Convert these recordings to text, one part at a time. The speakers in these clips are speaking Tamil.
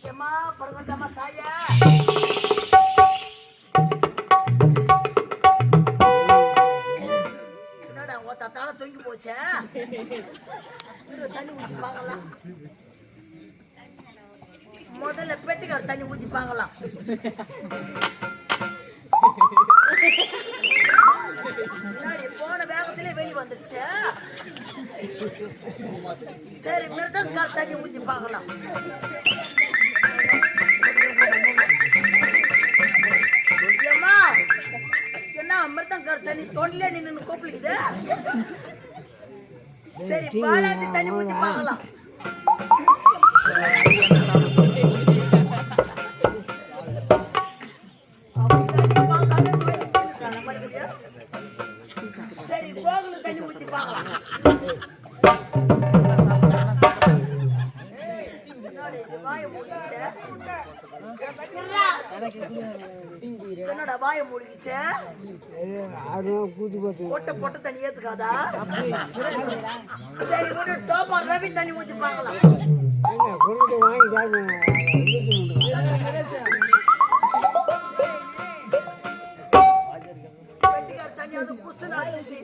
ஏமா பரகட்டமா தாயா என்னடா ஓத்த தலை தொங்கி போச்சே தண்ணி ஊத்தி பார்க்கலாம் முதல்ல பெட்டிக்கார தண்ணி ஊத்தி பார்க்கலாம் போன வேகத்திலே வெளி வந்துடுச்சு சரி மிருதங்கார தண்ணி ஊத்தி பார்க்கலாம் ஏமா என்ன மிருதங்கார தண்ணி தொண்டிலே நின்று கூப்பிடுது சரி பாலாஜி தண்ணி ஊத்தி பார்க்கலாம் சரி கோகுல தண்ணி ஊத்தி பார்க்கலாம் என்னடா வாய மூடிக்கிச்ச பொட்ட பொட்ட தண்ணி ஏத்துக்காதா சரி ஒரு டோப்பா ரவி தண்ணி ஊத்தி பார்க்கலாம் வெட்டிக்கார தண்ணி அது புசுன்னு அடிச்சு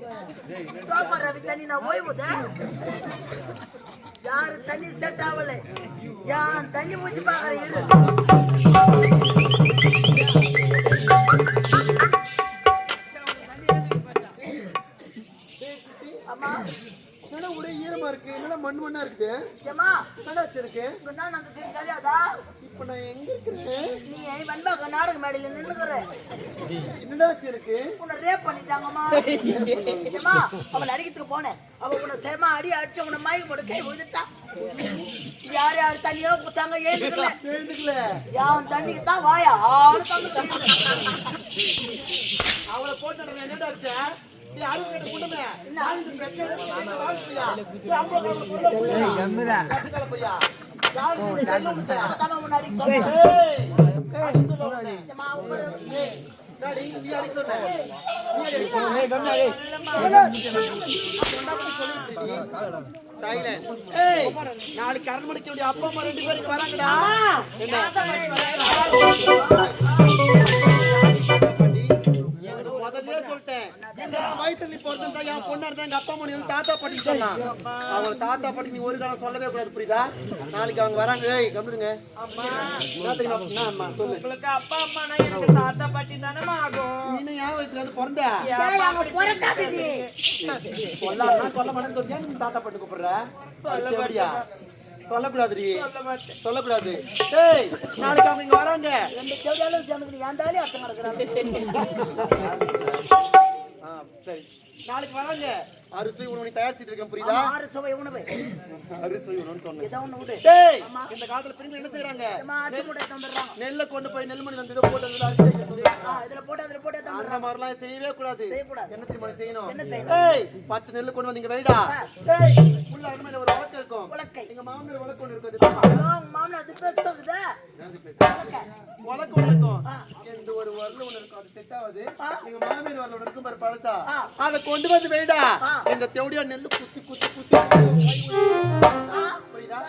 டோப்பா ரவி தண்ணி நான் ஓய்வுத யாரு தண்ணி செட் ஆகல யான் தண்ணி ஊத்தி பாக்குறேன் இரு அம்மா என்ன ஒரே ஈரமா இருக்கு என்ன மண் மண்ணா இருக்குது ஏமா என்ன வச்சிருக்கு நான் அந்த சரி தெரியாதா இப்போ நான் எங்க இருக்கேன் நீ வண்பாக நாடக மேடையில நின்னுக்கற என்னடா வச்சிருக்கு உன்னை ரேப் பண்ணிட்டாங்கம்மா ஏமா அவன் அடிக்கிறதுக்கு போனேன் அவ உன்னை சேமா அடி அடிச்ச உன்னை மயக்க போட்டு கை விழுந்துட்டா யார் யார் தண்ணியோ குத்தாங்க எழுந்துக்கல யான் தண்ணிக்கு தான் வாயா ஆளு தங்க அவளை போட்டு என்னடா வச்ச யாரும் கேட்ட கூட்டமே நான் பிரச்சனை வாசியா ஏய் கம்மிடா கத்துக்கல பையா யாரும் கேட்ட அத முன்னாடி சொல்ல ஏய் சொல்லுடா ஜமா ஊர் டாடி நீ அடி சொல்ல ஏய் கம்மிடா சைலண்ட் ஏய் நாளைக்கு கரண் மணிக்கு வேண்டிய அப்பா அம்மா ரெண்டு பேரும் வராங்கடா முதல்ல சொல்லிட்டேன் வயிற்றுல பிறந்தா என் பொண்ணா இருந்தா எங்க அப்பா அம்மா தாத்தா பாட்டி சொல்லலாம் அவங்க தாத்தா பாட்டி நீ ஒரு காலம் சொல்லவே கூடாது புரியுதா நாளைக்கு அவங்க வராங்க ஏய் கம்முடுங்க அம்மா என்ன அம்மா சொல்லு உங்களுக்கு அப்பா அம்மா எனக்கு தாத்தா பாட்டி தானே ஆகும் நீ ஏன் வயிற்றுல வந்து பிறந்த ஏய் அவங்க பிறக்காதடி சொல்லலாம் சொல்ல மாட்டேன்னு சொல்லியா நீ தாத்தா பாட்டி கூப்பிடுற சொல்லபடியா சொல்லக்கூடாதுடி சொல்லக்கூடாது ஏய் நாளைக்கு அவங்க இங்க வராங்க ரெண்டு கேவலாலும் சேர்ந்து ஏந்தாலே அர்த்தம் நடக்குறாங்க சரி நாளைக்கு வராங்க அரிசி உணவு தயார் செய்து வைக்கிறேன் புரியுதா அரிசி உணவு அரிசி உணவுன்னு சொன்னேன் ஏதோ ஒண்ணு விடு டேய் இந்த காலத்துல பெண்கள் என்ன செய்றாங்க அரிசி போட்டு தந்துறாங்க நெல்ல கொண்டு போய் நெல்மணி வந்து இத போட்டு அதுல அரிசி இதுல போட்டு தந்துறாங்க அந்த மாதிரிலாம் செய்யவே கூடாது என்ன தெரியுமா செய்யணும் ஏய் பச்சை நெல்ல கொண்டு வந்து இங்க வைடா ஏய் உள்ள அருமையில ஒரு உலக்கை இருக்கும் உலக்கை எங்க மாமனார் உலக்கை ஒன்னு இருக்குது மாமனார் அது பேசுதா உலக்கை ஒன்னு இருக்கும் இந்த ஒரு வரல ஒன்னு இருக்கும் அது செட் ஆகுது எங்க மாமனார் வரல ஒன்னு இருக்கும் பாரு பழசா அத கொண்டு வந்து வைடா இந்த தேவடியா நெல்லு குத்தி குத்தி குத்தி புரியுதா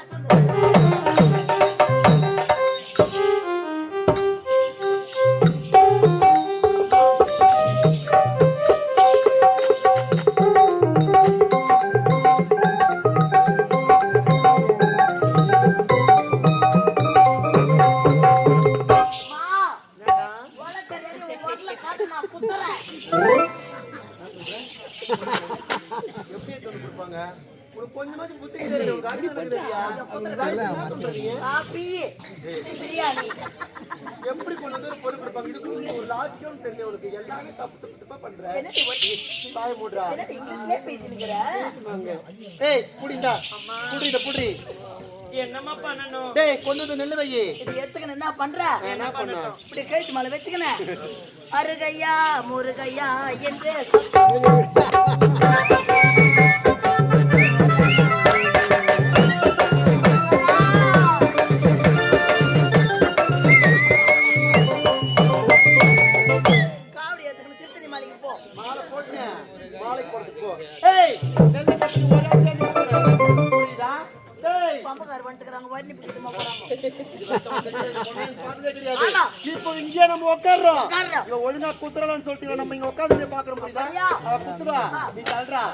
எப்படி கொண்டு வந்து பொருள் கொடுப்பாங்க இதுக்கு ஒரு லாஜிக்கும் தெரியல உனக்கு எல்லாமே தப்பு தப்பா பண்ற என்னடி பாய் மூடுறா என்னடி இங்கிலீஷ்லயே பேசினுங்கற ஏய் புடிடா புடி என்னம்மா பண்ணனும் டேய் கொண்டு வந்து நெல்லு வை இது எடுத்துக்க என்ன பண்ற என்ன பண்ணு இப்படி கைத்து மேல வெச்சுக்கனே அருகையா முருகையா என்று வந்துக்கிறாங்க வர்ணி பிடிக்குமா போறாங்க இப்போ இங்கே நம்ம உட்கார்றோம் ஒழுங்கா குத்துறலாம்னு சொல்லிட்டு நம்ம இங்க உட்கார்ந்து பாக்குறோம் புரியுதா குத்துவா நீ தள்ளுறா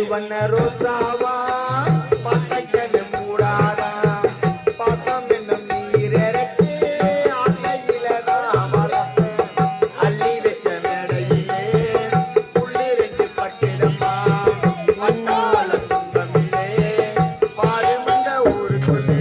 வண்ண ரோசாவா பட்டக்கது மூடாதா பாசம் என்னும் நீரக்கு ஆசையில நாமளப்ப அள்ளி வச்ச மேடையிலே உள்ளிருந்து பட்டிடமா மண்ணால துன்பமில்லே பாடுமந்த ஊருக்குள்ளே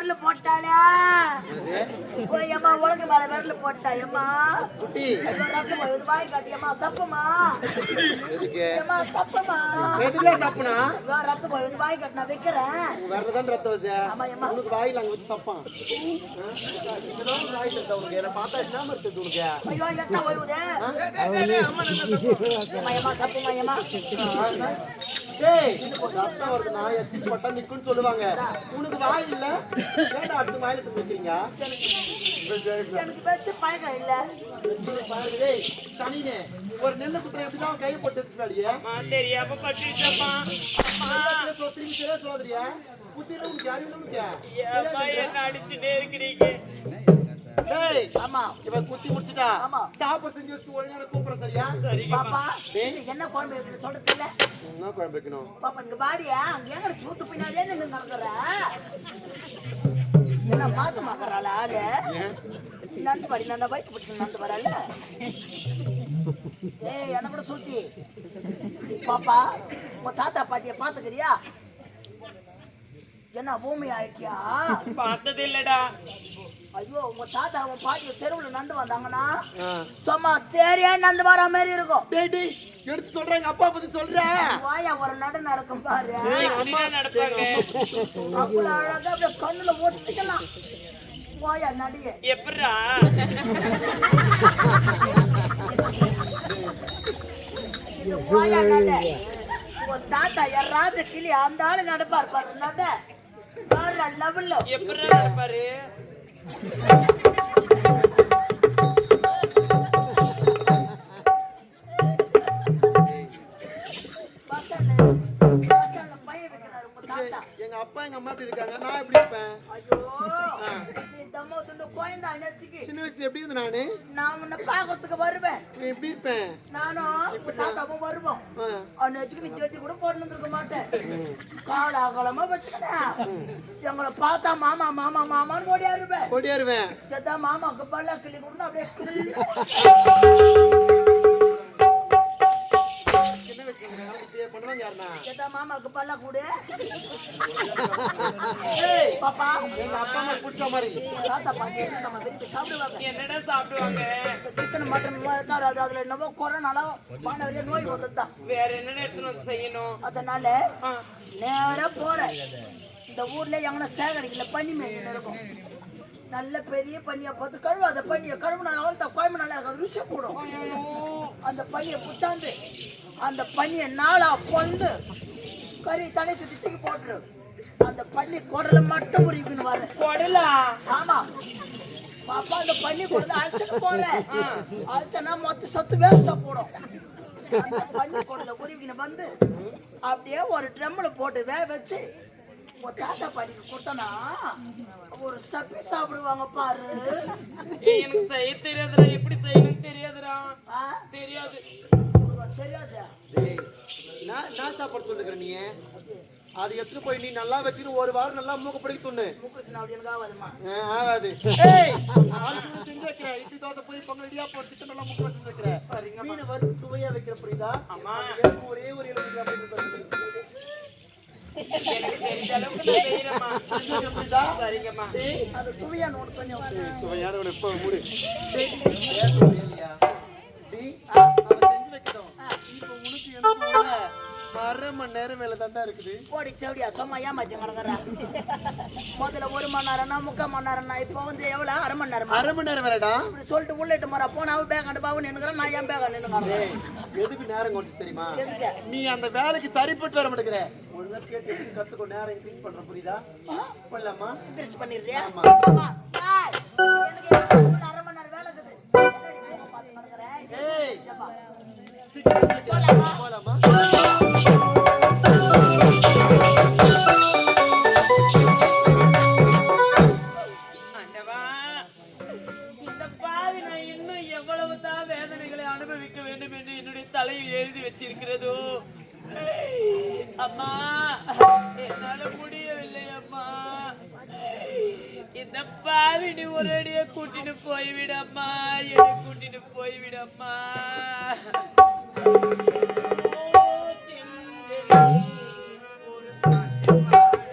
விரல போட்டாளா போய் அம்மா உலக மேல விரல போட்டா அம்மா குட்டி ரத்தம் போய் வாய் காட்டி அம்மா சப்பமா அம்மா சப்பமா எதுல சாப்பினா ரத்தம் போய் வாய் காட்டி நான் வைக்கிறேன் வேறதான் ரத்தம் வச்ச ஆமா அம்மா உனக்கு வாயில அங்க வச்சு சப்பான் இதுதான் வாய் தட்ட உனக்கு என்ன பார்த்தா என்ன மறுத்து உனக்கு ஐயோ எத்தா ஓய்வுதே அம்மா அம்மா சப்பமா அம்மா டேய் ரத்தம் வருதுன்னா எச்சி போட்டா நிக்குன்னு சொல்லுவாங்க உனக்கு வாய் இல்ல ஏன்டா அடுத்து வாயில தூக்கி வச்சீங்க எனக்கு பேச்சு பழக்கம் இல்ல டேய் தனினே ஒரு நெல்ல குத்துற எப்படிதான் கை போட்டு வச்சிருக்காடியே தெரியாம பட்டுச்சம்மா திரும்பி சரியா சொல்லாதறியா குத்திர உனக்கு யாரு இல்ல ஏம்மா என்ன அடிச்சுட்டே இருக்கிறீங்க டேய் ஆமா இவன் குத்தி முடிச்சிட்டா ஆமா சாப்பாடு செஞ்சு வச்சு ஒழுங்கா கூப்பிடுற சரியா பாப்பா என்ன குழம்பு வைக்கணும் சொல்றது இல்ல என்ன குழம்பு வைக்கணும் பாப்பா இங்க பாடியா அங்க ஏங்க சூத்து பின்னாடியே நின்று நடக்கிற என்ன மாசமாக்கறாள ஆளு நந்து பாடி நான் பைக் பிடிச்சு நந்து வரல ஏய் என்ன கூட சூத்தி பாப்பா உன் தாத்தா பாட்டிய பாத்துக்கிறியா என்ன பூமி ஆயிட்டியா பார்த்தது இல்லடா ஐயோ உங்க தாத்தா உன் பாட்டிய தெருவுல நந்து வந்தாங்கன்னா சும்மா தேரியா நந்து வர மாதிரி இருக்கும் டேய் டேய் எடுத்து சொல்றேன் அப்பா பத்தி சொல்றேன் வாயா ஒரு நடு நடக்கும் பாரு அம்மா நடப்பாங்க அவ்வளவு அழகா அப்படியே கண்ணுல ஒத்திக்கலாம் வாயா நடிய எப்படா இது வாயா நட உன் தாத்தா யாராவது கிளி அந்த ஆளு நடப்பார் பாரு நட வேற லெவல்ல எப்படா நடப்பாரு பையன் வைக்கிறாரு உங்க தாத்தா எங்க அப்பா எங்க அம்மா எப்படி இருக்காங்க நான் எப்படி இருப்பேன் ஐயோ நீ தம்ம துண்டு கோயந்தா நேத்துக்கு சின்ன வயசுல எப்படி இருந்த நானு நான் உன்னை பாக்கிறதுக்கு வருவேன் நீ எப்படி இருப்பேன் நானும் உங்க தாத்தாவும் வருவோம் ஆ. நேற்றுக்கு நீ ஜெட்டி கூட போட்டு இருக்க மாட்டேன் காலாகலமா வச்சுக்கிறேன் எங்களை பார்த்தா மாமா மாமா மாமான்னு ஓடியா இருப்பேன் ஓடியாருவேன் கேட்டா மாமாக்கு பல்ல கிள்ளி கொடுன்னு அப்படியே கிள்ளி சின்ன வயசுல இப்படியே பண்ணுவாங்க யாருன்னா கேட்டா மாமாக்கு பல்ல கூடு ஏய் பாப்பா எங்க அப்பா அம்மா பிடிச்ச மாதிரி தாத்தா பாட்டி நம்ம விரும்பி சாப்பிடுவாங்க என்னடா சாப்பிடுவாங்க சிக்கன் மட்டன் அதுல என்னவோ கொரோனால மாணவரே நோய் வந்துதான் வேற என்னடா எடுத்துன்னு வந்து செய்யணும் அதனால நேரா போறேன் இந்த ஊர்ல எங்கன்னா சேகரிக்கல பனி மேய்ஞ்சின்னு இருக்கும் நல்ல பெரிய பனியை பார்த்து கழுவாத பனியை கழுவுனா அவள் தான் கோயம்பு நல்லா இருக்காது ருசி போடும் அந்த பனியை புச்சாந்து அந்த பனியை நாளா பொந்து கறி தலை சுத்தி தூக்கி போட்டுரு அந்த பன்னி குடலை மட்டும் உரிக்கணும் வர கொடலா ஆமா பாப்பா அந்த பன்னி குடலை அழைச்சிட்டு போறேன் அழைச்சனா மொத்த சொத்து வேஸ்டா போடும் அந்த பன்னி குடலை உரிக்கணும் வந்து அப்படியே ஒரு ட்ரம்ல போட்டு வேக வச்சு உன் தாத்தா பாட்டிக்கு கொடுத்தனா ஒரு சப்பி சாப்பிடுவாங்க பாரு எனக்கு செய்ய தெரியாதுடா எப்படி செய்யணும் தெரியாதுடா தெரியாது உனக்கு தெரியாதா டேய் நான் சாப்பாடு சொல்லுகிறேன் நீ அது எடுத்துட்டு போய் நீ நல்லா வச்சுன்னு ஒரு வாரம் நல்லா மூக்க பிடிக்க துண்ணு மூக்கு அப்படி எனக்கு ஆகாதுமா ஆகாது ஏய் ஆளுக்கு செஞ்சு வைக்கிறேன் இட்லி தோசை போய் பொங்கல் இடியா போட்டு சிக்கன் நல்லா மூக்க செஞ்சு வைக்கிறேன் மீன் வறுத்து சுவையா வைக்கிற புரியுதா அம்மா ஒரே ஒரு இலக்கு அப்படின்னு எனக்கு தெரிஞ்ச அளவுக்கு நான் செய்யறேம்மா புரியுதா சரிங்கம்மா அது சுவையான ஒன்று கொஞ்சம் சுவையான ஒரு இப்போ மூடு அவன் செஞ்சு வைக்கணும் இப்போ உனக்கு எனக்கு அரை மணி நேரம் மேல தாண்டா இருக்குது போடி செவடியா சும்மா ஏமாத்தி கிடக்குறா முதல்ல 1 மணி நேரம்னா 3/4 மணி நேரம்னா இப்போ வந்து எவ்வளவு 1/2 மணி நேரம் அரை மணி நேரம் வேலைடா இப்படி சொல்லிட்டு உள்ளிட்டு மர போனாவும் பேக்காண்டு பாவு நின்னுக்கிறேன் நான் ஏன் பேக்கா நின்னுக்கிறேன் எதுக்கு நேரம் கொடுத்து தெரியுமா எதுக்கு நீ அந்த வேலைக்கு சரிப்பட்டு வர மாட்டேங்கிற ஒழுங்கா கேட்டு எப்படி கத்துக்கோ நேரம் இன்க்ரீஸ் பண்ற புரியுதா பண்ணலாமா இன்க்ரீஸ் பண்ணிடுறியா ஆமா. ஆமா டேய், எனக்கு 1/2 மணி நேரம் வேலை இருக்குது என்னடி போக பார்த்து கிடக்குறேன் ஏய் ஏப்பா, சீக்கிரம் போலாமா ஆண்டவா இந்த பாவி நான் இன்னும் எவ்வளவுதான் வேதனைகளை அனுபவிக்க வேண்டும் என்று என்னுடைய தலையில் எழுதி வச்சிருக்கிறதோ அம்மா என்னால முடியவில்லை அம்மா இந்த பாவினி ஒரு அடியை கூட்டிட்டு போய்விடம்மா என்னை கூட்டிட்டு போய்விடம்மா ஓ, திங்களே, ஒரு பாட்டு பாடு.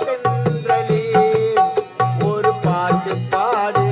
தென்றலே ஒரு பாட்டு பாடு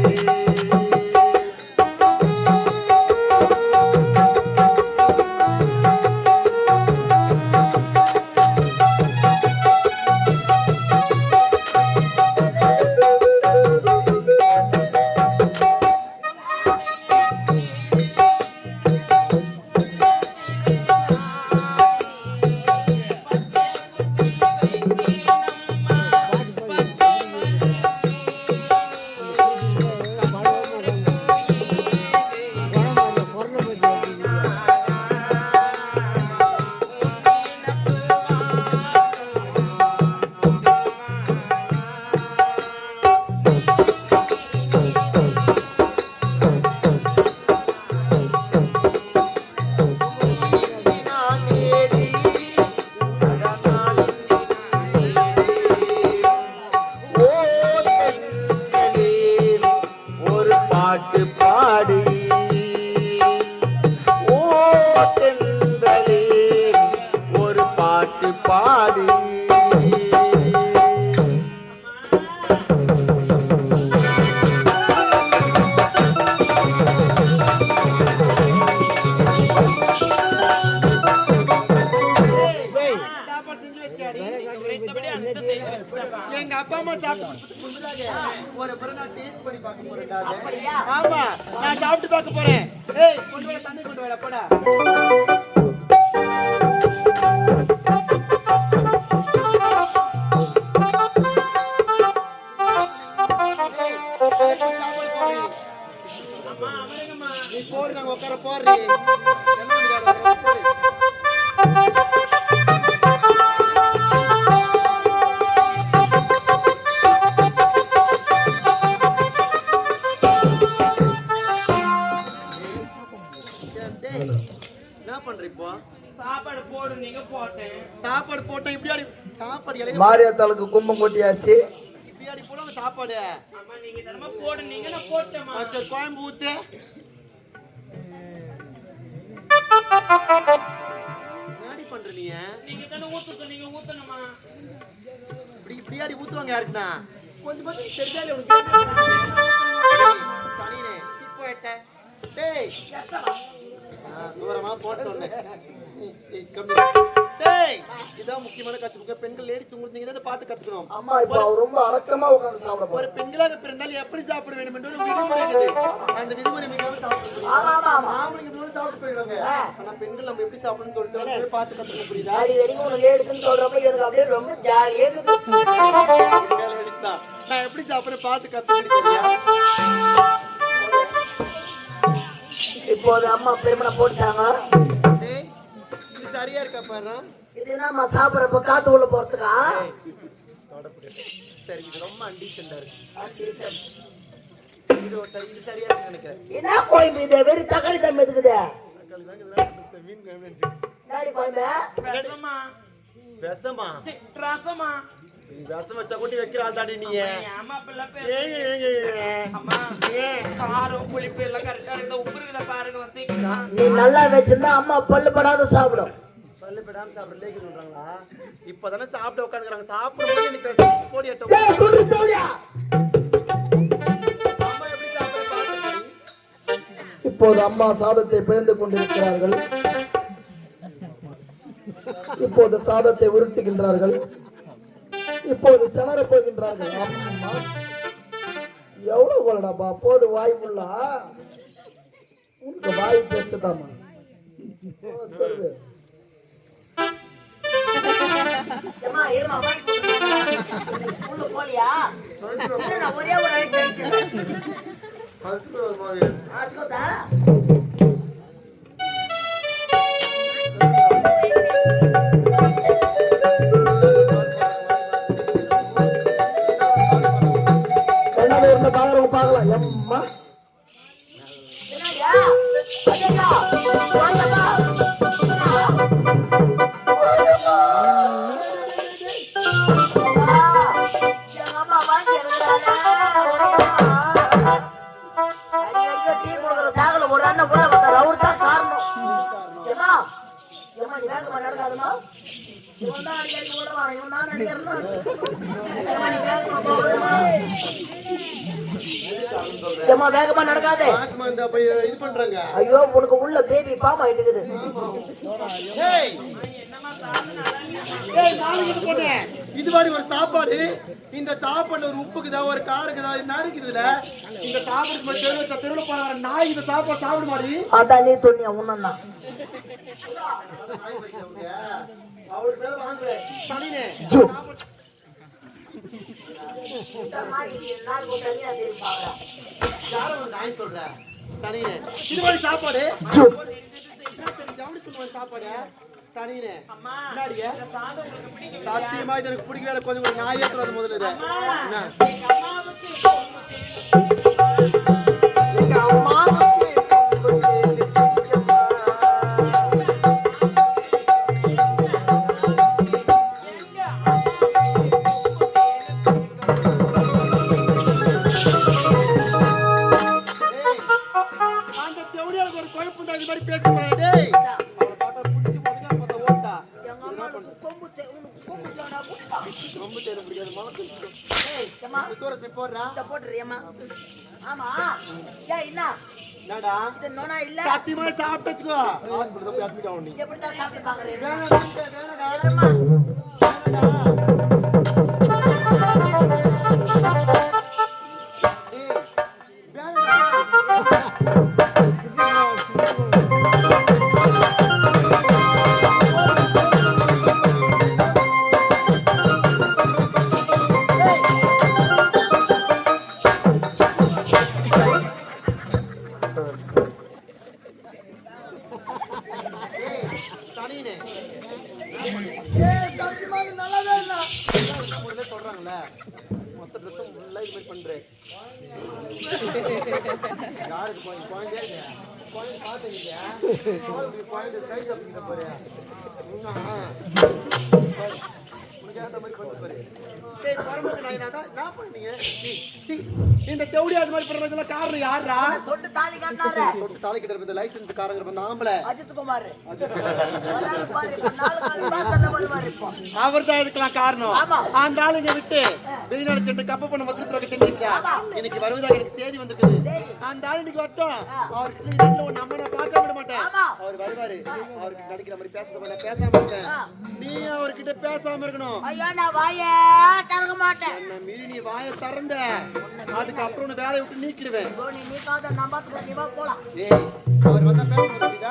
பாட்டு பாடு ஓ தென்றலே ஒரு பாட்டு பாடு சாப்பாடு செஞ்சு வச்சியாடி? எங்க அப்பா அம்மா சாப்பிட்டு முன்னதாக ஒரு முறை நான் டேஸ்ட் பண்ணி பார்க்க போறேன்டா அதை. அப்படியா? ஆமா, நான் சாப்பிட்டு பார்க்க போறேன். ஏய், கொண்டு வர தண்ணி கொண்டு வர போடா. ஏய், சாப்பாடு போடுறீ. நீ போடு, நாங்க உட்கார போடுறீ. என்ன பண்ணிக்காத, போடு. என்ன பண்ற இப்போ? சாப்பாடு போடு நீங்க போட்டேன். சாப்பாடு போட்டா இப்படி ஆடி சாப்பாடு இலையில மாரியாத்தாளுக்கு கும்பம் கொட்டியாச்சு இப்படி ஆடி போல சாப்பாடு. அம்மா நீங்க தரமா போடு நீங்க நான் போட்டேம்மா. கொஞ்சம் குழம்பு ஊத்து. என்னடி பண்ற நீ? நீங்க தான ஊத்து சொன்னீங்க ஊத்தணுமா? இப்படி ஆடி ஊத்துவாங்க யாருக்குன்னா? கொஞ்சம் மட்டும் தெரிஞ்சாலே உனக்கு சனினே சிப்போட்ட. டேய் தூரமா போட சொன்னேன். டேய் இதான் முக்கியமான காட்சி. பெண்கள் லேடிஸ் உங்களுக்கு நீங்க தான் பார்த்து கத்துக்கணும். அம்மா இப்ப அவர் ரொம்ப அடக்கமா உட்கார்ந்து சாப்பிட ஒரு பெண்களாக பிறந்தால் எப்படி சாப்பிட வேண்டும் என்று ஒரு விதிமுறை இருக்குது. அந்த விதிமுறை மிகவும் சாப்பிடுறீங்க. ஆம்பளைங்க இதோட சாப்பிட்டு போயிடுவாங்க. ஆனா பெண்கள் நம்ம எப்படி சாப்பிடணும்னு சொல்லிட்டு பார்த்து கத்துக்கணும். புரியுதா? ரொம்ப ஜாலியா இருக்குது. லேடிஸ் தான் நான் எப்படி சாப்பிட பார்த்து கத்துக்கிட்டு. இப்போது அம்மா பெருமனை போட்டாங்க. டேய் இது சரியா இருக்கா பாரு. இது என்னம்மா சாப்பிடறப்ப காத்து உள்ள போறதுக்கா? சரி இது ரொம்ப அன்டீசெண்டா இருக்கு. அன்டீசென்ட். இது சரியா இருக்குன்னு நினைக்கிறேன். என்ன கோயம்பு இது வெறும் தக்காளி தம்பி இருக்குது. மீன் குழம்பு நாளை கோயம்பு ரசமா விஷமா ரசமா விஷம் வச்சா கூட்டி வைக்கிற ஆள் தாண்டி நீ. அம்மா பிள்ளை ஏங்க ஏங்க அம்மா காரம் புளிப்பு எல்லாம் கரெக்டா இந்த உப்பு இருக்குதா பாருங்க வந்து. நீ நல்லா வச்சிருந்தா அம்மா பல்லு படாத சாப்பிடும். பல்லு படாம சாப்பிட லேக்குறாங்களா? இப்பதானே சாப்பிட உட்காந்துக்கிறாங்க. சாப்பிடும்போது நீ பேச போடி அட்ட. அம்மா எப்படி சாப்பிட பாத்துக்கடி. இப்போது அம்மா சாதத்தை பிழிந்து கொண்டிருக்கிறார்கள். இப்போது சாதத்தை உருட்டுகின்றார்கள். இப்போது திணற போகின்றார்கள். அம்மா எவ்வளவு கொள்ளடாப்பா போது வாய் முள்ளா உனக்கு வாய் பேசுதாமா சொல்லு. போலியா ஒரே ஒரு அழகு கழிச்சிருக்கேன். பார்க்கலாம் எம்மா ஏமா வேகமா நடக்காதே. மாசமா இருந்தா போய் இது பண்றாங்க. ஐயோ உனக்கு உள்ள பேபி பாம் ஆயிட்டு இருக்குது. ஏய் ஏய் நாளைக்கு இது பண்ணு. இது மாதிரி ஒரு சாப்பாடு, இந்த சாப்பாடுல ஒரு உப்புக்குதா ஒரு காரக்குதா நடிக்குதுல, இந்த சாப்பாடுக்கு தெருவில் போற நாய் இந்த சாப்பாடு சாப்பிட மாடி. அதான் நீ சொன்னியா உன்னா அவரு பேர் வாங்க சனினே யாரும் நாய் சொல்ற சனினே இது மாதிரி சாப்பாடு சாப்பாடு சனினே முன்னாடியே சத்தியமா இது எனக்கு பிடிக்கவே கொஞ்சம் நாய் ஏற்றுறது முதல்ல இது எங்க அம்மா சத்தியமா சாப்பிட்டு வச்சுக்கோ அட்மிட் ஆகும். இந்த தேவடி அது மாதிரி பண்றதுல காரணம் யாரா? தொட்டு தாலி கட்டினாரே. தொட்டு தாலி கட்டுறது லைசென்ஸ் காரங்க வந்து ஆம்பள அஜித் குமார். வராரு பாரு. 4 நாள் பாக்கல வருவாரு இப்போ. அவர்தான் இதுக்கெல்லாம் காரணம். அந்த ஆளுங்க விட்டு வெளிநாடு சென்று கப்ப பண்ண வசூல் செஞ்சிருக்கா. இன்னைக்கு வருவதாக எனக்கு செய்தி வந்திருக்குது. அந்த ஆளு இன்னைக்கு வரட்டும். அவருக்கு இன்னும் நம்ம நான் பார்க்க விட மாட்டேன். அவர் வருவாரு. அவருக்கு நடிக்கிற மாதிரி பேசாம இருக்கேன். நீ அவர்கிட்ட பேசாம இருக்கணும். ஐயா நான் வாயே திறக்க மாட்டேன். என்ன மீறி நீ வாயை திறந்த அதுக்கு அப்புறம் உன்னை வேலையை விட்டு நீக்கிடுவேன். நீ காத நம்பாத்துக்க நீ வா போலாம். ஏய் அவர் வந்தா பேசுறீங்க.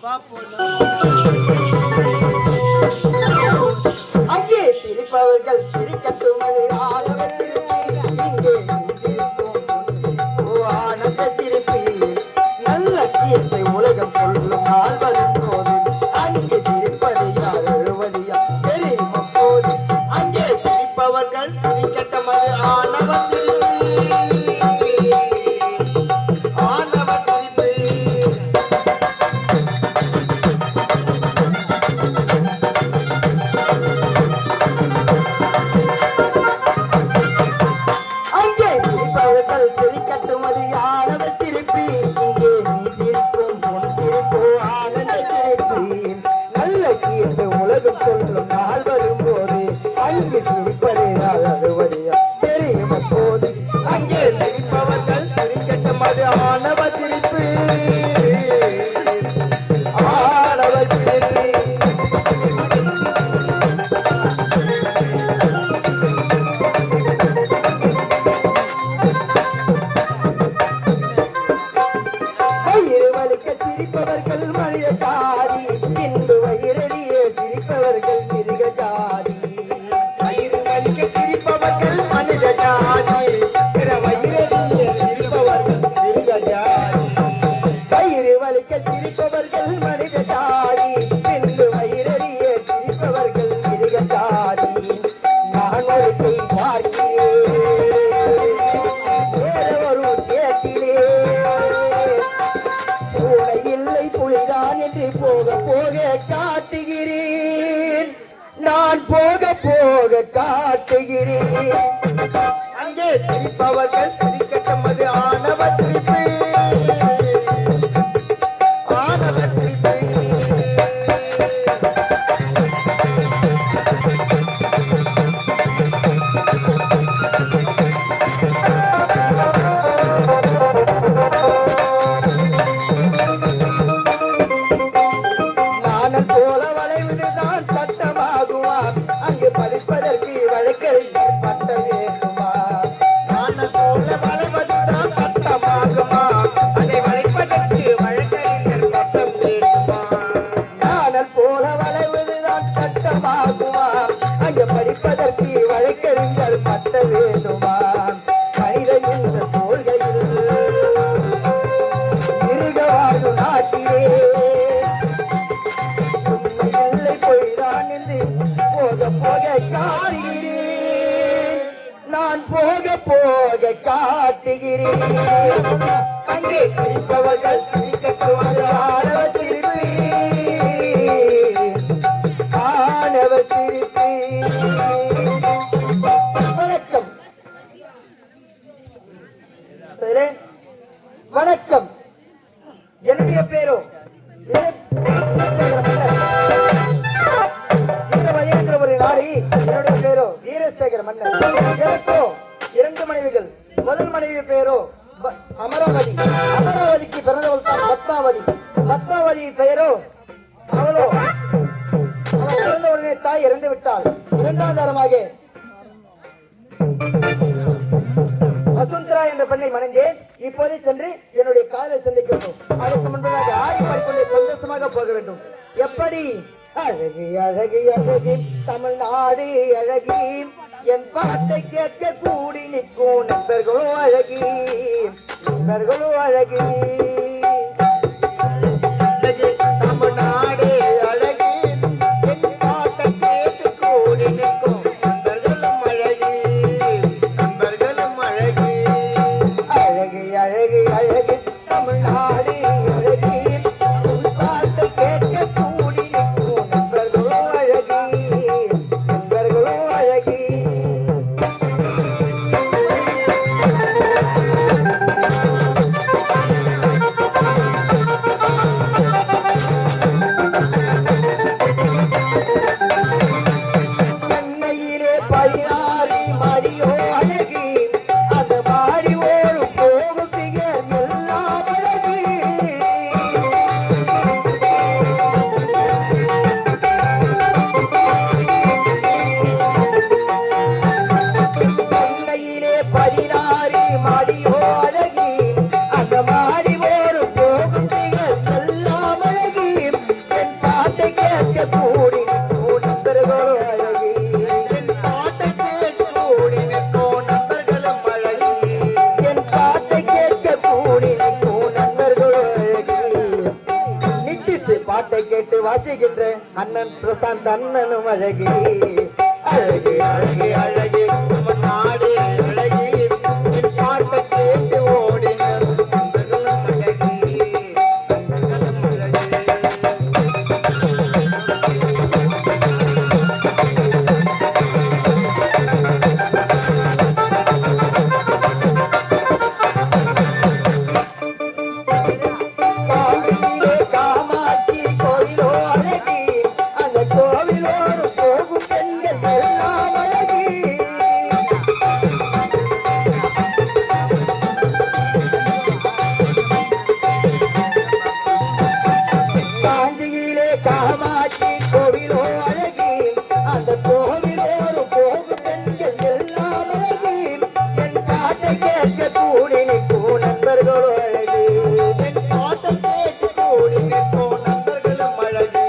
வா போலாம். அங்கே சிரிப்பவர்கள் சிரிக்கட்டும் அது ஆனந்த சிரிப்பு. இங்கே சிரிப்போம் ஆனந்த சிரிப்பு. நல்ல தீர்ப்பை உலகம் சொல்லும் நாள் வரும் போது அங்கே சிரிப்பது யார் எழுவது யார் தெரியும் அப்போது. அங்கே சிரிப்பவர்கள் சிரிக்கட்டும் அது ஆனந்த சிரிப்பு. ஆனந்த சிரிப்பு. சொல்லும் நாள் வரும்போது அங்கு சிரிப்பதேனால் அழுவதையா தெரியும் அப்போது. அங்கே சிரிப்பவர்கள் சிரிக்கட்டும் அது ஆணவ சிரிப்பு. ஆணவ சிரிப்பு. வலிக்க சிரிப்பவர்கள் மனித சாதி. பின்பு வயிறறியே சிரிப்பவர்கள் மிருக ஜாதி. வயிறு வலிக்க சிரிப்பவர்கள் மனித ஜாதி. வயிறறியே சிரிப்பவர்கள் மிருக ஜாதி. வயிறு வலிக்க சிரிப்பவர்கள் மனித ஜாதி. பின்பு வயிறறியே சிரிப்பவர்கள் மிருக ஜாதி. நான் ஒருத்தை பார்க்கிறேன் வேற ஒரு கேட்டிலே. இல்லை புலிதான் என்று போக போக காட்டுகிறேன். நான் போக போக காட்டுகிறேன். அங்கே சிரிப்பவர்கள் சிரிக்கட்டும் அது ஆணவ சிரிப்பு. ஆணவ சிரிப்பு. வழக்கறிஞர் பட்டம் வேண்டுமா நாணல் போல வளர்வதுதான் சட்டமாகுமா அதை வளைப்பதற்கு வழக்கறிஞர் பட்டம் வேண்டுமா நாணல் போல வளைவதுதான் சட்டமாகுமா அங்க படிப்பதற்கு வழக்கறிஞர் பட்டம் வேண்டுமா மனித என்ற தோள்கையில் இருக வாழும் நாட்டிலே உண்மை இல்லை பொய்தான் என்று போக போக காட்டுகிறேன் நான் போக போக காட்டுகிறேன் அங்கே சிரிப்பவர்கள் சிரிக்கட்டும் அது ஆணவ சிரிப்பு ஆணவ சிரிப்பு வணக்கம் வணக்கம் என்னுடைய பேரோ வீரமகேந்திர ஒரு நாடி என்னுடைய பேரோ வீரசேகர மன்னர் எனக்கோ 2 மனைவிகள் முதல் மனைவி பேரோ அமராவதி அமராவதிக்கு பிறந்தவள் தான் பத்மாவதி பெயரோ அவளோ அவள் பிறந்த உடனே தாய் இறந்து விட்டாள் இரண்டாம் தரமாக வசுந்தரா என்ற பெண்ணை மணந்தேன் இப்போதே சென்று என்னுடைய காதலை சந்திக்க வேண்டும் அதற்கு முன்பதாக ஆடி பாடிக்கொண்டே சந்தோஷமாக போக வேண்டும் எப்படி அழகு அழகு அழகு தமிழ்நாடு அழகி என் பாட்டை கேட்க கூடி நிற்கும் நண்பர்களும் அழகி தமிழ்நாடு அழகி என் பாட்டை கேட்டு கூடி நிற்கும் நண்பர்களும் அழகி அழகு அழகு அழகு தமிழ்நாடு அழகி உன் பாட்டை கேட்க கூடி நிற்கும் நண்பர்களும் அழகி சென்னையிலே 16 மாடியோ அழகி அந்த மாடி ஒரு போகும் திகழ் எல்லாம் அழகி சென்னையிலே 16 மாடியோ அழகி அந்த மாடி ஒரு போகும் திகழ் எல்லாம் அழகி என் பாட்டை கேட்க கூடி நிற்கும் நண்பர்களும் அழகி என் பாட்டை கேட்க கூடி நிற்கும் நண்பர்களும் அழகி என் பாட்டை கேட்க கூடி நிற்கும் நண்பர்களும் அழகி நித்தித்து பாட்டை கேட்டு வாசிக்கின்ற அண்ணன் பிரசாந்த் அண்ணனும் அழகி அழகு அழகு அழகு நாடு அழகி என் பாட்டை கேட்டு ஓடினர் நண்பர்களும் அழகி காவிரியிலே காமாட்சி கோவிலோ அழகி அந்த கோவிலோடு போகும் பெண்கள் எல்லாம் அழகி காஞ்சியிலே காமாட்சி கோவிலோ அழகி அந்த கோவிலோடு போகும் பெண்கள் எல்லாம் அழகி என் பாட்டை கேட்க கூடி நிற்கும் நண்பர்களோ அழகி என் பாட்டை கேட்க கூடி நிற்கும் நண்பர்களும் அழகி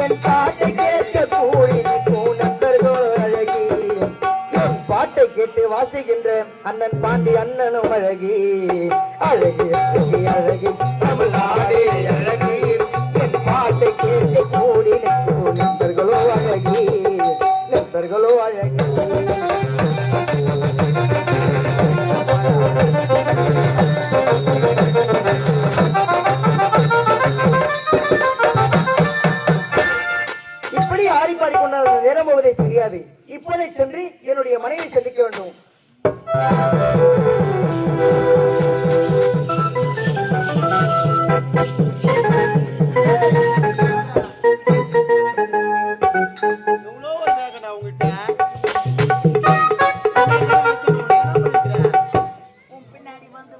என் பாட்டை கேட்க கூடி நிற்கும் நண்பர்களோ அழகி என் பாட்டை கேட்டு வாசிக்கின்ற அண்ணன் பாண்டி அண்ணனும் அழகி அழகி அழகி அழகி தமிழ்நாடு அழகி என் பாட்டை கேட்டு கூடி நிற்கும் நண்பர்களோ அழகி இப்படி ஆடி பாடிக்கொண்டால் நேரம் போவதை தெரியாது இப்போதை சென்று என்னுடைய மனைவி சந்திக்க வேண்டும் எவ்வளோ ஒரு வேகடா உங்ககிட்ட உன் பின்னாடி வந்து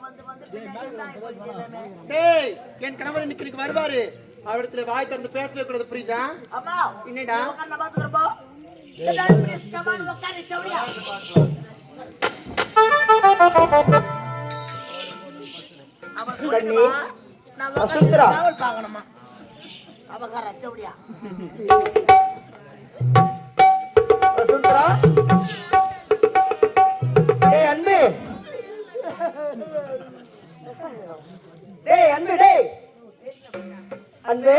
பின்னாடி தான் போயிட்டு எல்லாமே. டேய் என் கணவர் இன்னைக்கு வருவாரு அவரிடத்துல வாய் திறந்து பேசவே கூடாது புரியுதா அம்மா என்னடா உட்கார்ந்து பாத்துக்கிறப்போ கமான் உட்காரு சௌடியா அவ சொல்லுமா நான் உட்கார்ந்து காவல் பார்க்கணுமா அவகார சௌடியா வசுந்தரா டேய் அன்பு டேய் அன்பு டேய் அன்பு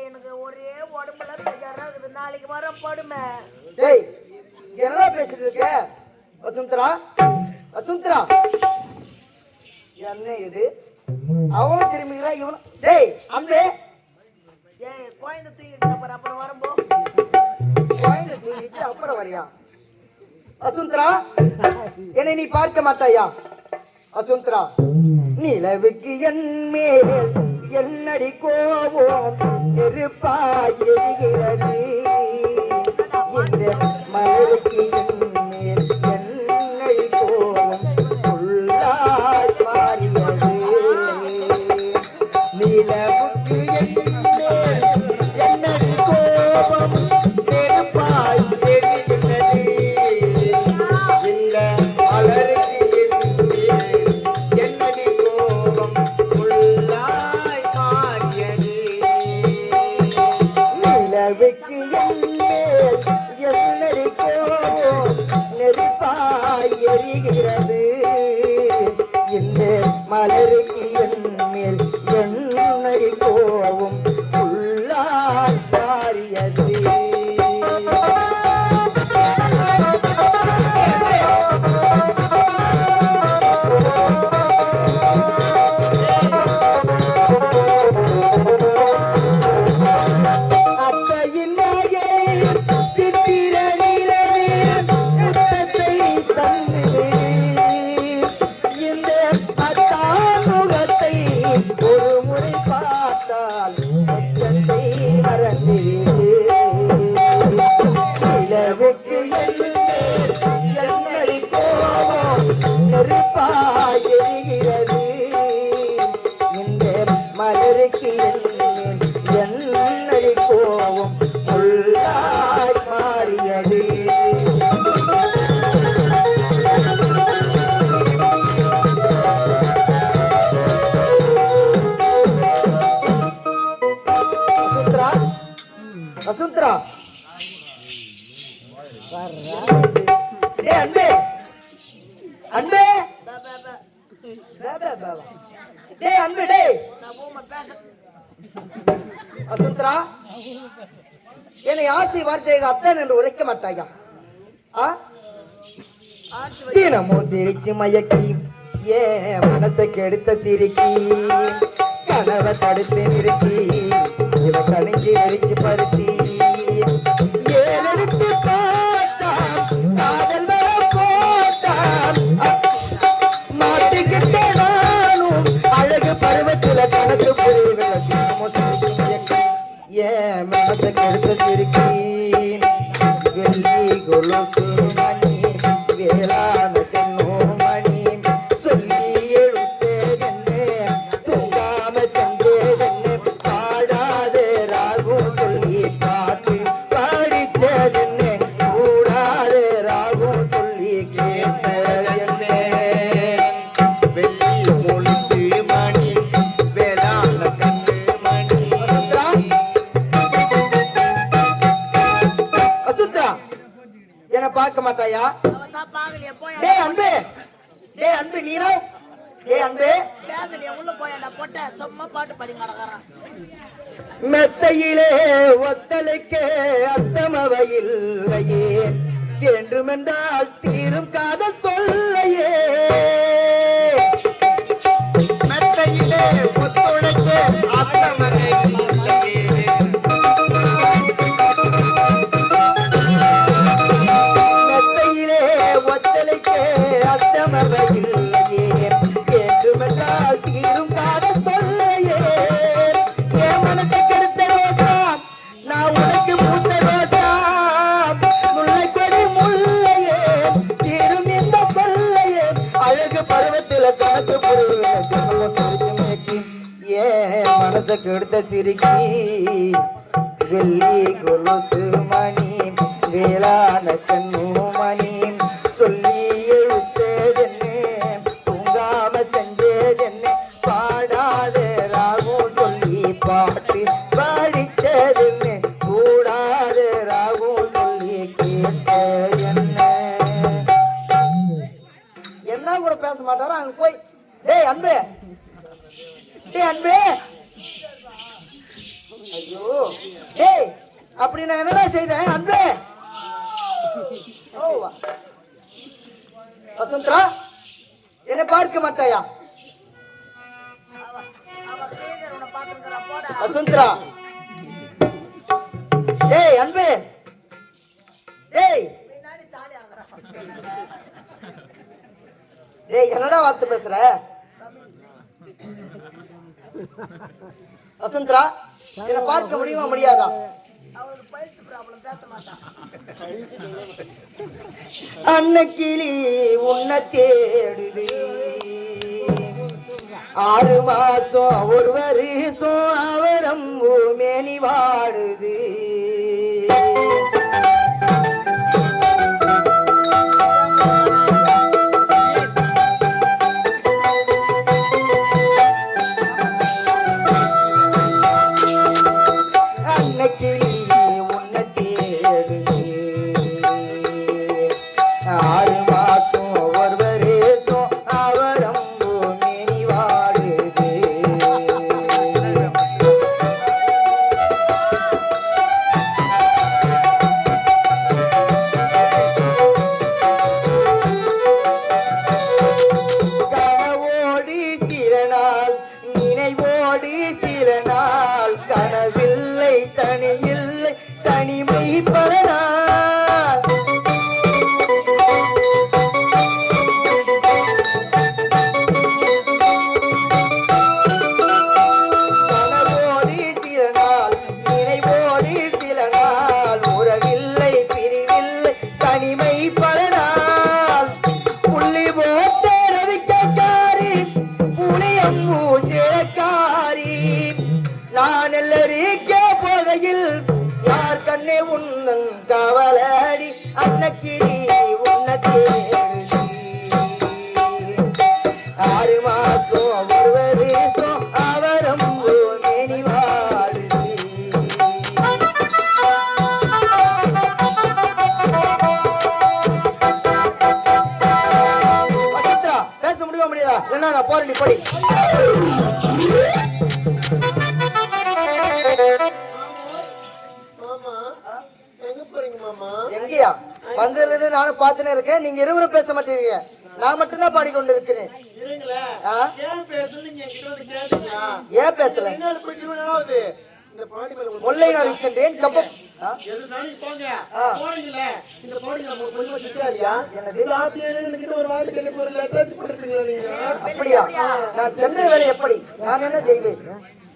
எனக்கு ஒரே உடம்புல தயாரா இருக்குது நாளைக்கு வர படுமை டேய் என்னடா பேசிட்டு இருக்க வசுந்தரா வசுந்தரா என்ன இது அவனும் திரும்பிக்கிறா இவனும் டேய் அன்பு ஏய் குழந்தை தூக்கிட்டு போற அப்புறம் வரும்போ குழந்தை தூக்கிட்டு அப்புறம் வரியா வசுந்தரா என்னை நீ பார்க்க மாட்டாயா வசுந்தரா நிலவுக்கு என் மேல் என்னடி கோபம் நெருப்பாய் எரிகிறது இந்த மலருக்கு என் மேல் என்னடி கோபம் உள்ளாய் மாறியது நிலவுக்கு என் மேல் என்னடி கோபம் நெருப்பாய் எரிகிறது இந்த மலருக்கு என்னடி கோபம் உள்ளாய் மாறியது நிலவுக்கு என்மேல் என்னடி கோபம் நெருப்பாய் எரிகிறது இந்த மலருக்கு என்மேல் என்னடி கோபம் உள்ளாய் மாறியது அத்தையின் மாயை சித்திர நிலவே முத்தத்தை தந்து இந்த அத்தாமுகத்தை ஒரு முறை பார்த்தால் முத்தத்தை மறந்துவிடு நிலவுக்கு என்னை கோபம் நெருப்பாய் எரிகிறது இந்த மலருக்கு என்னை கோபம் உள்ளாய் மாறியது வசுந்தரா அன்பே அன்பே டேய் அன்பு டேய் நான் போமா பேச வசுந்தரா என்னை ஆசை வார்த்தையாக அத்தன் என்று உரைக்க மாட்டாயா தினமும் சிரிச்சு மயக்கி ஏ மனத்தை கெடுத்த சிரிக்கி கனவை தடுத்து நிறுத்தி இவ கணிஞ்சி விரிச்சு பருத்தி ஏழெடுத்து பார்த்தான் காதல் வர போட்டான் மாட்டிக்கிட்ட நானும் அழகு பருவத்துல கணக்கு புரியவில்லை தினமும் சிரிச்சு மயக்கி ஏ மனத்தை கெடுத்த சிரிக்கி வெள்ளி கொலுசு மணி வேளாண் தென்னோ மணி சொல்லி எழுத்தேதென்னே தூங்காம சென்றேதென்னே பாடாதே ராகும் சொல்லி பாட்டு பாடித்தேதென்னே கூடாதே ராகும் சொல்லி கேட்டதென்னே வெள்ளி கொலுசு மணி வேளாண் கண்ணு மணி வசுந்தரா என்ன பார்க்க மாட்டாயா அவதான் பாக்கலையே போய் டேய் அன்பு டேய் அன்பு நீரோ டேய் அன்பு பேசலையே உள்ள போயாண்டா பொட்ட சும்மா பாட்டு படி கடக்கறான் மெத்தையிலே ஒத்தலைக்கு அத்தமவையில்லையே வேண்டுமென்றால் தீரும் காதல் தொல்லையே மெத்தையிலே ஒத்துழைக்கு அத்தமவையில்லையே மெத்தையிலே ஒத்தலைக்கு அத்தமவையில்லையே வேண்டுமென்றால் தீரும் காதல் தொல்லையே என் மனத்தை கெடுத்த ரோசா நான் உனக்கு மூத்த ரோசா முல்லை கொடி முல்லையே தீரும் இந்த கொல்லையே அழகு பருவத்தில கணக்கு புரிச்சு மேக்கி ஏன் மனத்தை கெடுத்த சிரிக்கி வெள்ளி கொலுசு மணி வேளாண கண்ணுமணி சொல்லி எழுத்ததென்ன தூங்காம செஞ்சதென்ன பாடாத ராகம் சொல்லி பாட்டு படிச்சதென்ன கூடாத ராகம் சொல்லி கேட்ட என்ன கூட பேச மாட்டாரா அங்க போய் டேய் அன்பே டேய் அன்பே ஐயோ டேய் அப்படி நான் என்னடா செய்தேன் அன்பே ஓ வசந்தரா என்ன பார்க்க மாட்டாயா வசந்தரா டேய் அன்பே டேய் டேய் என்னடா வார்த்தை பேசுற வசந்தரா என்ன பார்க்க முடியுமா முடியாதா அன்னக்கிளி உன்னை தேடுது 6 மாசம் ஒரு வருஷம் அவரம் மேனி வாடுது அன்னக்கிளி உன்னை தேடுது 6 மாசம் ஒரு வருஷம் அவரம் மேனி வாடுது கனவோடி சில நாள் நினைவோடி சில நாள் கனவில்லை தனியில்லை தனிமை பல நாள் கனவோடி சில நாள் நினைவோடி சில நாள் உறவில்லை பிரிவில்லை தனிமை பல நாள் புள்ளி போட்ட ரவிக்காரி புளியம் பூஜைக்காரி நான் எல்லாரிக்க போகையில் யார் கண்ணே உன்னன் கவலடி அன்னக்கிளி உன்னை தேடுது 6 மாசம் ஒரு வருஷம் அவரம் மேனி வாடுது வசந்தரா பேச முடியுமா முடியாதா என்ன நான் போறேன் நீ படி மாமா எங்க போறீங்க மாமா எங்கயா வந்ததுல இருந்து நானும் பார்த்துனே இருக்கேன் நீங்க இருவரும் பேச மாட்டீங்க நான் மட்டும்தான் பாடிக்கொண்டு இருக்கிறேன் இருங்களே ஆ? ஏன் பேசல நீங்க என்கிட்ட வந்து கேட்டீங்களா ஏன் பேசல என்ன போயிட்டு ஆகுது இந்த பாடி மேல ஒரு முல்லை நான் இருக்கின்றேன் கப்பம் எதுனாலும் போங்க ஆ. போறீங்களே இந்த பாடி நம்ம கொஞ்சம் வச்சுக்காதியா என்னது? எனக்கு ஒரு வார்த்தை கேள்வி ஒரு லெட்டர் போட்டுருக்கீங்களா நீங்க அப்படியா நான் சென்ற வேலை எப்படி நான் என்ன செய்வேன்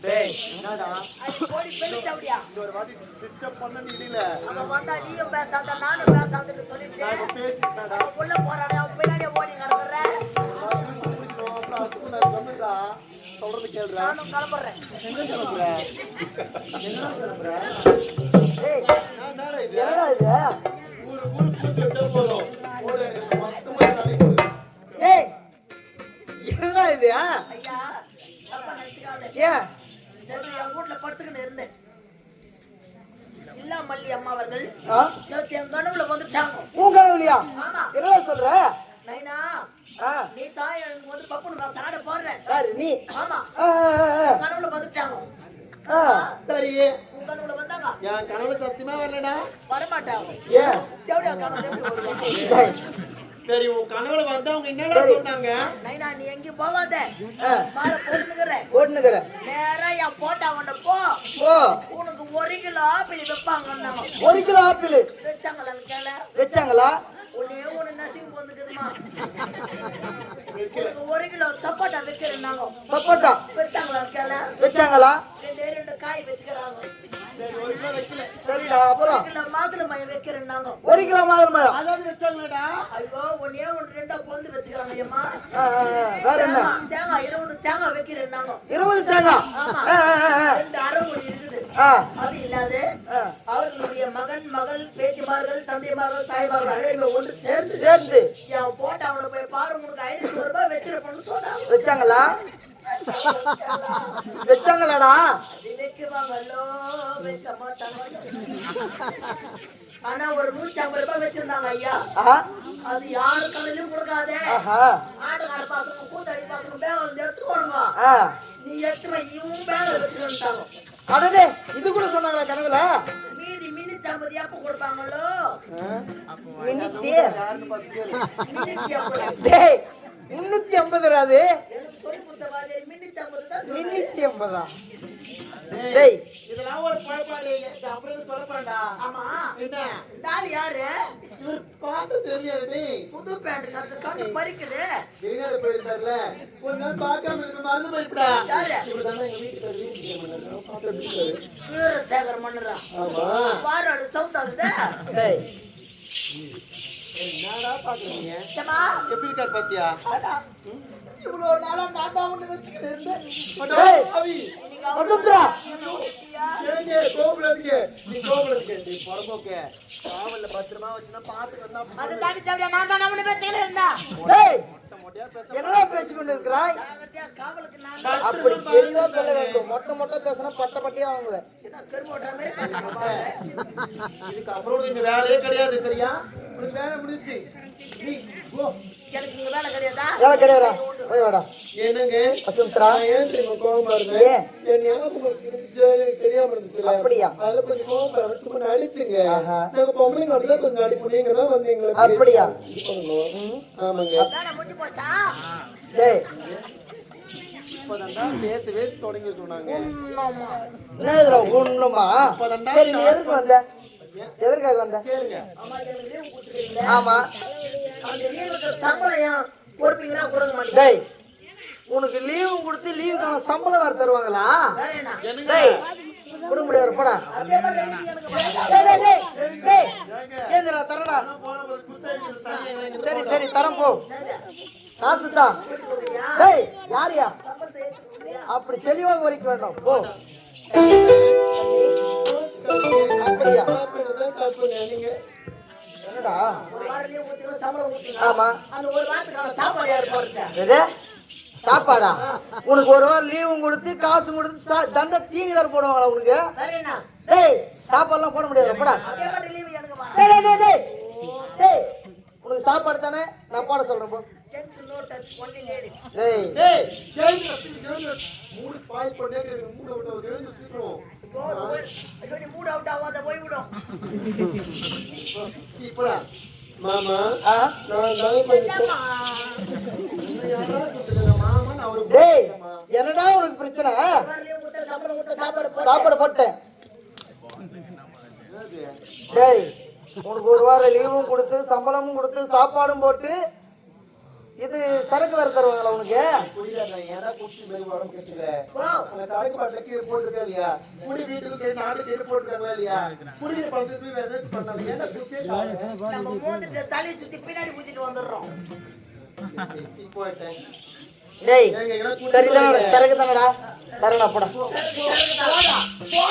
டேய் என்னடா ஓடி போயிட்டு அப்படியா இந்த ஒரு வாட்டி டிஸ்டர்ப் பண்ண நீடில அவன் வந்தா நீயும் பேசாத நானும் பேசாதன்னு சொல்லிட்டு நான் பேசிட்டேன்டா அவன் உள்ள போறானே அவன் பின்னாடியே ஓடி கிடக்குற அப்புறம் நான் சொன்னதா சொல்றது கேளுடா நானும் கிளம்புறேன் எங்க கிளம்புற என்ன கிளம்புற ஏய் என்னடா இது என்னடா இது ஊரு கூட்டி வச்சா போதும் ஒரு எனக்கு மொத்தமா தலைக்கு ஏய் என்னடா இது ஐயா தப்பா நினைச்சுக்காத ஏன் நேத்து என் வீட்டுல படுத்துக்கின்னு இருந்தேன் இல்ல மல்லி அம்மா அவர்கள் ஆ? நேத்து என் கனவுல வந்துட்டாங்க உன் கனவுலையா ஆமா என்னடா சொல்ற நைனா ஆ, நீ தான் எனக்கு வந்து பப்புனு நான் சாட போடுறேன் யாரு நீ ஆமா ஆ, ஆ, என் கனவுல வந்துட்டாங்க ஆ. சரி உன் கனவுல வந்தாங்க என் கனவு சத்தியமா வரலடா வரமாட்டாங்க ஏன் எப்படியா கனவுல எப்படி வருவாங்க டேய், சரி உன் கனவுல வந்தவங்க என்னடா சரி. சொன்னாங்க நைனா நீ எங்கேயும் போகாத ஆ, மாலை போட்டுனுக்குற போட்டுனுக்குற நேரா என் போட்டா கொண்ட போ ஓ உனக்கு 1 கிலோ ஆப்பிள் வைப்பாங்க 1 கிலோ ஆப்பிள் வச்சாங்களான்னு கேள வச்சாங்களா ஒன்னே ஒண்ணு நசிங் வந்துக்குதுமா உனக்கு 1 கிலோ சப்போட்டா வைக்கிறேன்னாங்க சப்போட்டா வச்சாங்களான்னு கேள வச்சாங்களா 2 காய் வச்சுக்கிறாங்க சரி ஒரு கிலோ வைக்கல சரிடா 1 அப்புறம் கிலோ மாதுளை மயம் வைக்கிறேன்னாங்க 1 கிலோ மாதுளம்பழம் அதாவது வச்சாங்களடா ஐயோ ஒன்னே ஒன்று 2 பொழுது வச்சுக்கிறாங்க ஏமா ஆ, ஆ, ஆ. வேற என்ன தேங்காய் 20 தேங்காய் வைக்கிறேன்னாங்க 20 தேங்காய் ஆமா ஆ, ஆ, ஆ. 2 அரைமுடி இருக்குது அது இல்லாது அவர்களுடைய மகன் மகள் பேத்திமார்கள் தந்தைமார்கள் தாய்மார்கள் அனைவருமே ஒன்று சேர்ந்து என் போட்டு அவனை போய் பாரு உனக்கு 500 ரூபாய் வச்சிருப்போம்னு சொன்னாங்க. வச்சாங்களா? வச்சாங்களாடா? அது வைக்குவாங்கல்லோ, வைக்க மாட்டாங்க. ஆனா ஒரு 150 ரூபாய் வச்சிருந்தாங்க ஐயா. அது யாரு கடையிலும் கொடுக்காதே. ஆடுகார பாக்கணும், கூத்தாடி பாக்கணும், பேங்க் வந்து எடுத்துக்கோணுங்க. நீ எடுத்துமா இவன் பேங்க் வச்சுக்கிட்டாங்க. அடடே, இது கூட சொன்னாங்களா கனவுல? மீதி 350 எப்ப கொடுப்பாங்களோ? மினித்தி யாருன்னு பார்த்து கேளு. 350. டேய் 350 ராது. எனக்கு சொல்லி கொடுத்த மாதிரி 350 தான். 350 டேய் இதெல்லாம் ஒரு குழப்பாடு. அப்புறம் சொல்லப்பாடா. ஆமா. என்ன இந்த ஆள் யாரு? இவர் பார்த்து தெரியாது. புது பேண்ட் சட்டை கண்ணு பறிக்குது. வெளிநாடு போயிருந்தாருல, ஒரு நாள் பார்க்காம இருந்து மறந்து போயிருப்பா. யாரு? இவர் தானே எங்க வீட்டுக்காரரு. வீரசேகர் மன்னரா? ஆமா. பாராடு சவுண்ட் ஆகுது. டேய் என்னடா பாக்குறீங்க? ஏம்மா? எப்படி இருக்காரு பாத்தியா? அடா, இவ்வளவு நாளா நான் தான் ஒண்ணு வச்சுக்கிட்டு இருந்தேன். டேய் பாவி. இன்னைக்கு அவரு வந்துடா. ஊட்டியா? ஏங்க கோபுலத்துக்கு நீ கோபுலத்துக்கு நீ பொறம்போக்க காவல்ல பத்திரமா வச்சுனா பாத்து வந்தா அது தாண்டி தவிர நான் தான் ஒண்ணு வச்சுக்கிட்டு இருந்தேன். டேய் மொட்டையா பேச என்னடா பேசிக்கொண்டு இருக்கிறாய்? ஜாகிரதையா காவலுக்கு நான் தான். அப்படி தெளிவா சொல்ல வேண்டும். மொட்டை பேசினா பட்ட பட்டியா வாங்குவேன். என்ன கருமோட்டற மாதிரி கண்ணாடி பாரு. இதுக்கு அப்புறம் இங்க வேலையே கிடையாது சரியா? உனக்கு வேலை முடிஞ்சி நீ போ. எனக்கு இங்க வேலை கிடையாதா? வேலை கிடையாதா? போய் வாடா. என்னங்க அசுந்தரா ஏன் தெரியுமா கோவமா இருந்தேன்? ஏன்? என் ஞாபகம் தெரியாம இருந்துச்சு. அப்படியா? அதுல கொஞ்சம் கோவம் வச்சு கொஞ்சம் அடிச்சுங்க. நாங்க பொம்பளைங்க மட்டும் கொஞ்சம் அடிப்பீங்க தான் வந்து எங்களுக்கு அப்படியா? ஆமாங்க. வேலை முடிஞ்சு போச்சா? டேய் இப்பதான் பேச தொடங்கி சொன்னாங்க. உண்மைமா. என்னதுடா ஒண்ணுமா? சரி நீ எதுக்கு வந்த? எதற்காக வந்த? கேளுங்க. ஆமா, எனக்கு லீவு கொடுத்துக்கிறீங்களே. ஆமா. அந்த லீவுக்கு சம்பளம் ஏன் கொடுப்பீங்களா கொடுக்க மாட்டீங்க? டேய் உனக்கு லீவு கொடுத்து லீவுக்கான சம்பளம் வேற தருவாங்களா? வேற என்ன? டேய் கொடுக்க முடியாது போடா. அப்படியே மட்டும் லீவு எனக்கு வேணும். டேய் டேய் டேய் டேய் ஏந்திரா தரடா. சரி சரி தரம் போ. காசு தான். கொடுக்குறியா? டேய் யாரியா? சம்பளத்தை ஏத்தி கொடுக்குறியா? அப்படி தெளிவாக வரைக்க வேண்டாம் போ. அப்படியா? நீங்க என்னடா? ஒரு வாரம் லீவு கொடுத்தீங்கன்னா சம்பளம் கொடுத்தீங்களா? ஆமா. அந்த ஒரு வாரத்துக்கான சாப்பாடு யாரு போடுறது? எது? சாப்பாடா? உனக்கு ஒரு வாரம் லீவும் கொடுத்து காசும் கொடுத்து தண்டை தீனி வேற போடுவாங்களா உனக்கு? வேற என்ன? டேய் சாப்பாடுலாம் போட முடியாது போடா. அப்படியே மட்டும் லீவு எனக்கு வேணும். டேய் டேய் டேய் டேய் உனக்கு சாப்பாடு தானே நான் போட சொல்றேன் போ. Gents no touch, only ladies. டேய் ஏய் கேளுங்க மூணு பாய் பண்ணே மூணு விட்டு ஒரு எழுந்து சீக்கிரம் ஐயோ, நீ மூட் அவுட் ஆகாத போய் விடும். இப்படா மாமா ஆ நான் தான் ஏம்மா? மாமா நான் ஒரு டேய் என்னடா உனக்கு பிரச்சனை? ஒரு வாரம் லீவு கொடுத்தா சம்பளம் கொடுத்தா சாப்பாடு போடு. சாப்பாடு போட்டேன். டேய் உனக்கு ஒரு வாரம் லீவும் கொடுத்து சம்பளமும் கொடுத்து சாப்பாடும் போட்டு இது சரக்கு வேற தருவாங்களா உனக்கு? குடியாத ஏன்னா குடிச்சு மாதிரி உடம்பு கெட்டுல போ. அந்த சரக்கு பாட்டில கீழே போட்டுருக்கா இல்லையா? குடி வீட்டுக்கு நாட்டு கீழே போட்டுருக்காங்களா இல்லையா? குடிக்கிற பழத்தை போய் வேற ஏதாச்சும் பண்ணாங்க. ஏன்னா குடிச்சே சாப்பிடுங்க. நம்ம மோந்துட்டு தலையை சுத்தி பின்னாடி ஊத்திட்டு வந்துடுறோம். போயிட்டேன். டேய் ஏங்க எல்லாம் குடி சரிதானடா சரக்கு தானடா தரடா போடா. போடா, போடா. ஐயோ,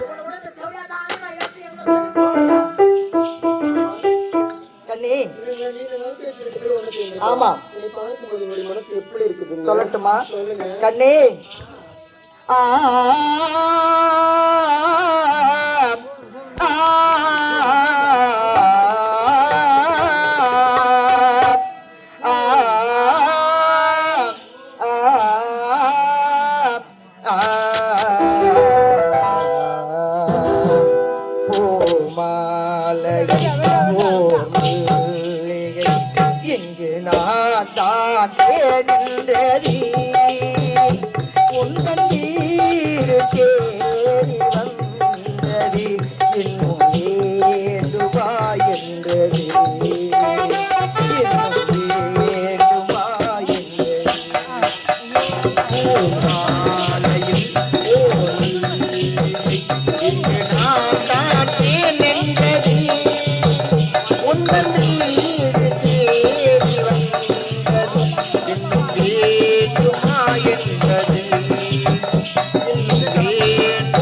இவனை விட இந்த செவ்வியா தானே நான் எடுத்து எங்க போய் கண்ணி நீங்க வந்து இப்படி வந்து ஆமா நீ பார்க்கும்போது ஒரு மனசு எப்படி இருக்குதுங்க? சொல்லட்டுமா சொல்லுங்க. கண்ணி? ஆ இங்கு நான் தான் நின்றது உந்தன் வீடு தேடி வந்தது இன்னும் வேண்டுமா என்றது இன்னும் வேண்டுமா என்றது பூமாலையில் இங்கு நான் தான் நின்றது உந்தன் வீடு தேடி வந்தது இன்னும் வேண்டுமா என்றது இன்னும் வேண்டும்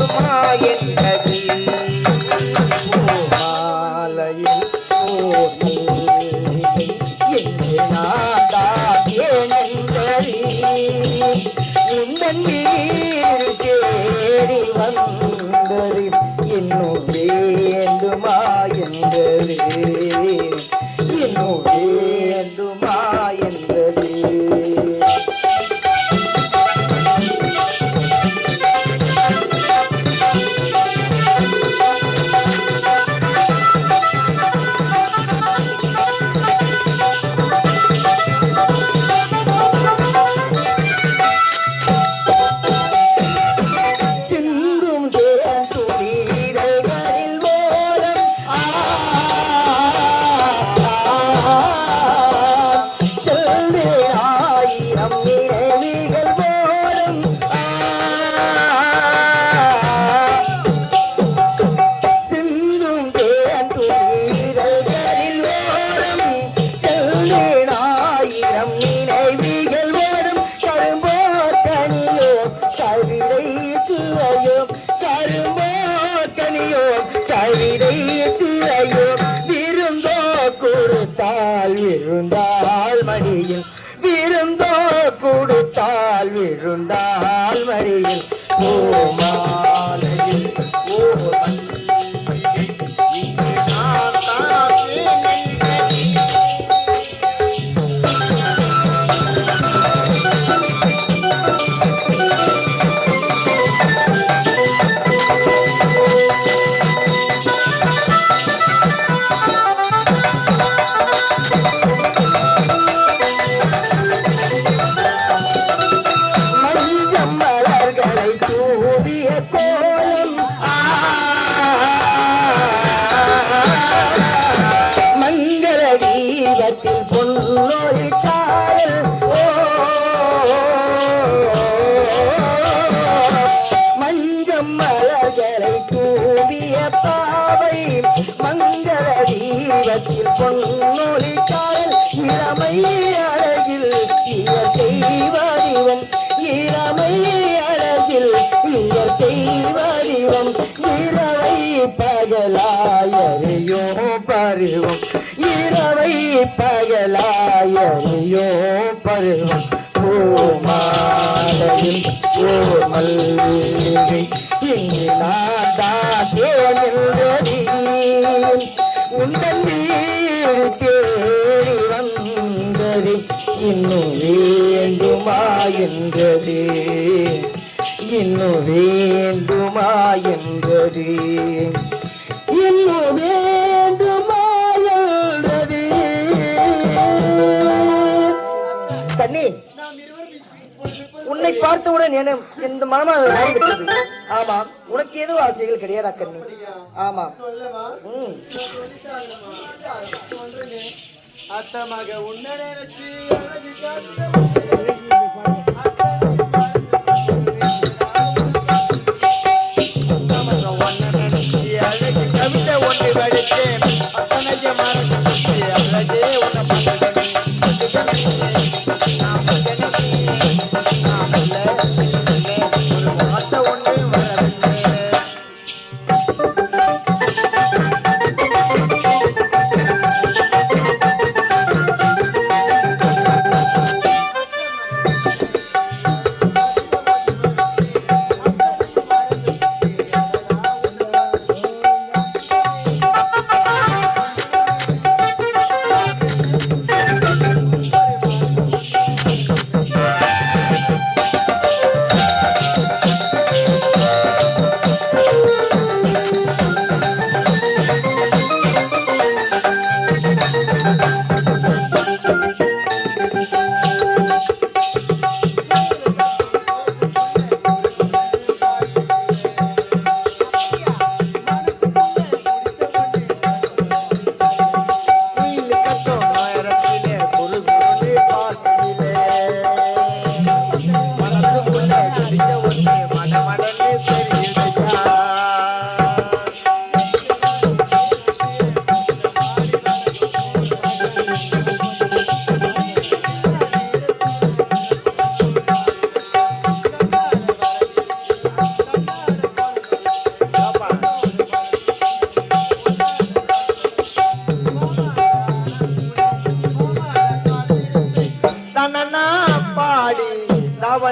மலையில் ஓர் மல்லிகை என்று நான் தாக்கியேனென்றறி உந்தன் வீடு தேடி வந்தது இன்னும் வேண்டுமா என்றது இன்னும் வேண்டுமா என்றது விழுந்தாள் மடியில் விருந்தோ கொடுத்தால் விழுந்தாள் மடியில் ஓமாலையில் ஓ பொன்னொழிக்காரல் இளமை அழகில் இயற்கை வடிவம் இளமை அழகில் இயற்கை வடிவம் இரவை பகலாயறியோ பருவம் இரவை பகலாயறியோ பருவம் ஓமாலையில் ஓ மல்லிகை இங்கு நான் தாத்தேன் உந்தன் வீடு தேடி வந்தது இன்னும் வேண்டுமா என்றது இன்னும் வேண்டுமா என்றது இன்னும் வேண்டுமா என்றது கண்ணி உன்னை பார்த்தவுடன் எந்த மனமாக மாறிவிட்டது. ஆமாம், உனக்கு ஏதோ ஆசைகள் கிடையாதா கண்ணி? ஆமாம். அத்தமாக உன்னை நினைச்சு கவிதை ஒன்றை படித்தேன் அத்தனைய மறந்து அழகே உன்னை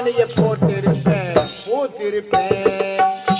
தாவணிய போட்டிருப்பேன் பூத்திருப்பேன்